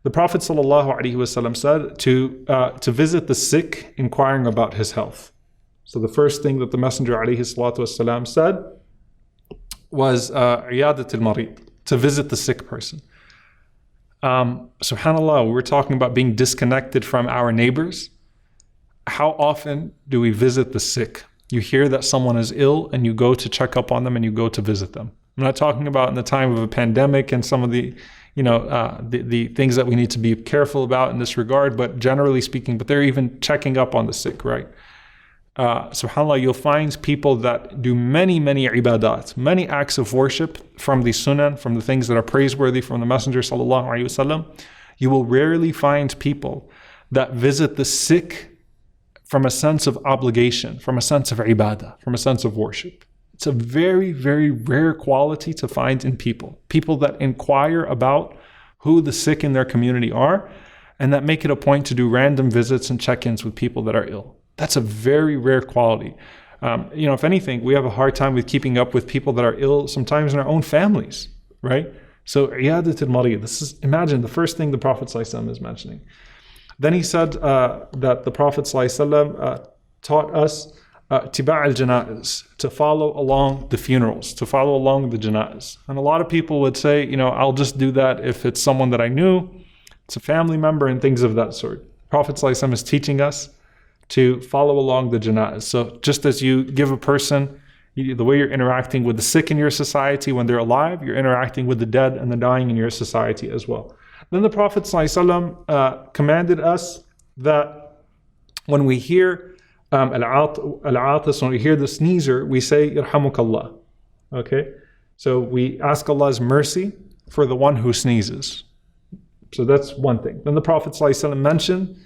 The Prophet ﷺ said to visit the sick, inquiring about his health. So the first thing that the Messenger ﷺ said was عيادة المريض, to visit the sick person. SubhanAllah, we're talking about being disconnected from our neighbors. How often do we visit the sick? You hear that someone is ill and you go to check up on them and you go to visit them. I'm not talking about in the time of a pandemic and some of the the things that we need to be careful about in this regard, but generally speaking, but they're even checking up on the sick, right? SubhanAllah, you'll find people that do many ibadat, many acts of worship from the sunan, from the things that are praiseworthy from the Messenger sallallahu alaihi wasallam. You will rarely find people that visit the sick from a sense of obligation, from a sense of ibadah, from a sense of worship. It's a very rare quality to find in people. People that inquire about who the sick in their community are and that make it a point to do random visits and check-ins with people that are ill. That's a very rare quality. If anything, we have a hard time with keeping up with people that are ill sometimes in our own families, right? So, iyadat al-marid, imagine the first thing the Prophet ﷺ is mentioning. Then he said that the Prophet ﷺ taught us tiba' al-janaiz, to follow along the funerals, to follow along the janaiz. And a lot of people would say, I'll just do that if it's someone that I knew, it's a family member and things of that sort. The Prophet ﷺ is teaching us to follow along the janaiz. So just as you give a person, the way you're interacting with the sick in your society when they're alive, you're interacting with the dead and the dying in your society as well. Then the Prophet ﷺ commanded us that when we hear al-atas, when we hear the sneezer, we say yarhamukallah. Okay? So we ask Allah's mercy for the one who sneezes. So that's one thing. Then the Prophet ﷺ mentioned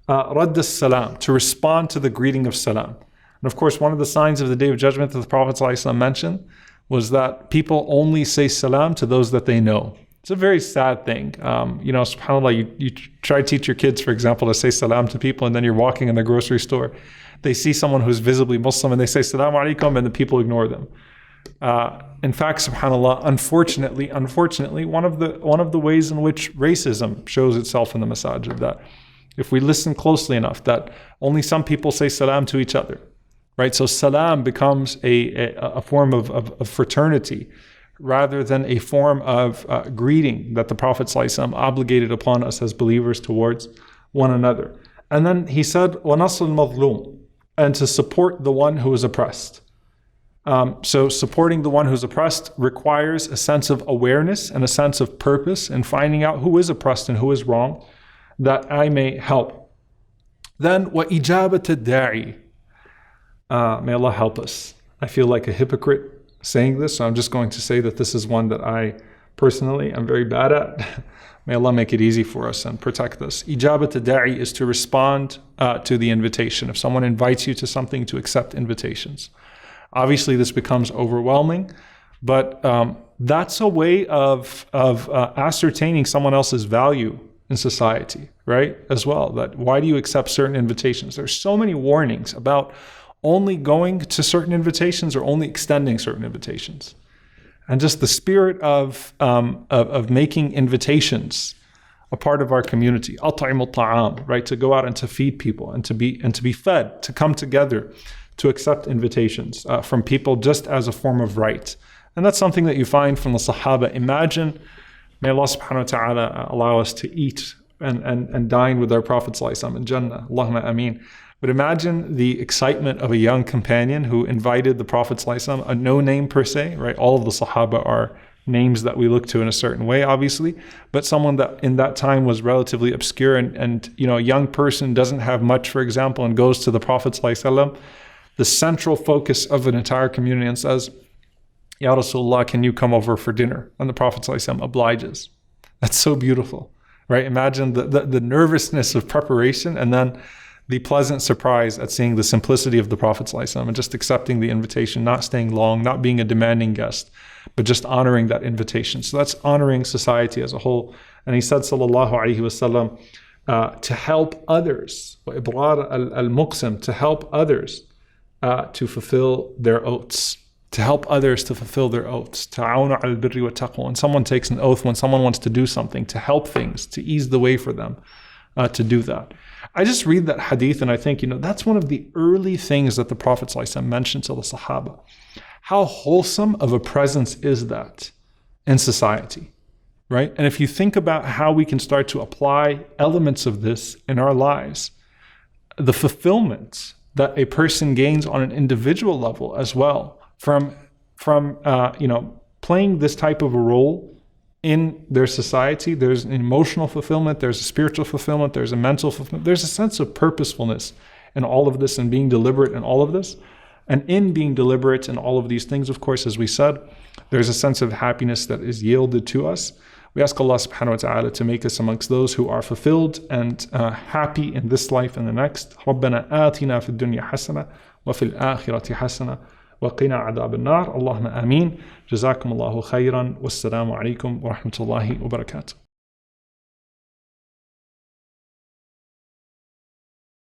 radd as-salam, to respond to the greeting of salam. And of course, one of the signs of the Day of Judgment that the Prophet ﷺ mentioned was that people only say salam to those that they know. It's a very sad thing. SubhanAllah, you try to teach your kids, for example, to say salam to people, and then you're walking in the grocery store. They see someone who's visibly Muslim and they say salam alaikum, and the people ignore them. In fact, SubhanAllah, unfortunately, one of the ways in which racism shows itself in the masajid, that if we listen closely enough, that only some people say salam to each other, right? So salam becomes a form of fraternity rather than a form of greeting that the Prophet ﷺ obligated upon us as believers towards one another. And then he said, وَنَصْرُ الْمَظْلُومِ, and to support the one who is oppressed. So supporting the one who's oppressed requires a sense of awareness and a sense of purpose in finding out who is oppressed and who is wrong, that I may help. Then, وَإِجَابَةَ الدَّاعِي. May Allah help us. I feel like a hypocrite saying this, so I'm just going to say that this is one that I personally am very bad at. May Allah make it easy for us and protect us. Ijabat al-da'i is to respond to the invitation. If someone invites you to something, to accept invitations. Obviously, this becomes overwhelming, but that's a way of ascertaining someone else's value in society, right? As well, that why do you accept certain invitations? There's so many warnings about only going to certain invitations or only extending certain invitations. And just the spirit of making invitations a part of our community, at'imut ta'am, right? To go out and to feed people and to be fed, to come together, to accept invitations from people just as a form of right. And that's something that you find from the Sahaba. Imagine, may Allah subhanahu wa ta'ala allow us to eat and dine with our Prophet sallallahu alaihi wasallam in Jannah. Allahumma ameen. But imagine the excitement of a young companion who invited the Prophet ﷺ, a no name per se, right? All of the Sahaba are names that we look to in a certain way, obviously, but someone that in that time was relatively obscure and a young person doesn't have much, for example, and goes to the Prophet ﷺ, the central focus of an entire community, and says, Ya Rasulullah, can you come over for dinner? And the Prophet ﷺ obliges. That's so beautiful, right? Imagine the nervousness of preparation and then the pleasant surprise at seeing the simplicity of the Prophet ﷺ and just accepting the invitation, not staying long, not being a demanding guest, but just honoring that invitation. So that's honoring society as a whole. And he said, sallallahu alaihi wasallam, to help others, وَإِبْرَارَ الْمُقْسِمِ, to help others to fulfill their oaths. to help others to fulfill their oaths. Ta'awunu 'alal birri wat taqwa. When someone takes an oath, when someone wants to do something, to help things, to ease the way for them to do that. I just read that hadith and I think, that's one of the early things that the Prophet ﷺ mentioned to the Sahaba. How wholesome of a presence is that in society, right? And if you think about how we can start to apply elements of this in our lives, the fulfillment that a person gains on an individual level as well from playing this type of a role in their society. There's an emotional fulfillment, there's a spiritual fulfillment, there's a mental fulfillment, there's a sense of purposefulness in all of this and being deliberate in all of this. And in being deliberate in all of these things, of course, as we said, there's a sense of happiness that is yielded to us. We ask Allah subhanahu wa ta'ala to make us amongst those who are fulfilled and happy in this life and the next. رَبَّنَا آتِنَا فِي الدُّنْيَا حَسَنَةً وَفِي الْآخِرَةِ حَسَنَةً وقنا عذاب النار. اللهم آمين. جزاكم الله خيرا والسلام عليكم ورحمة الله وبركاته.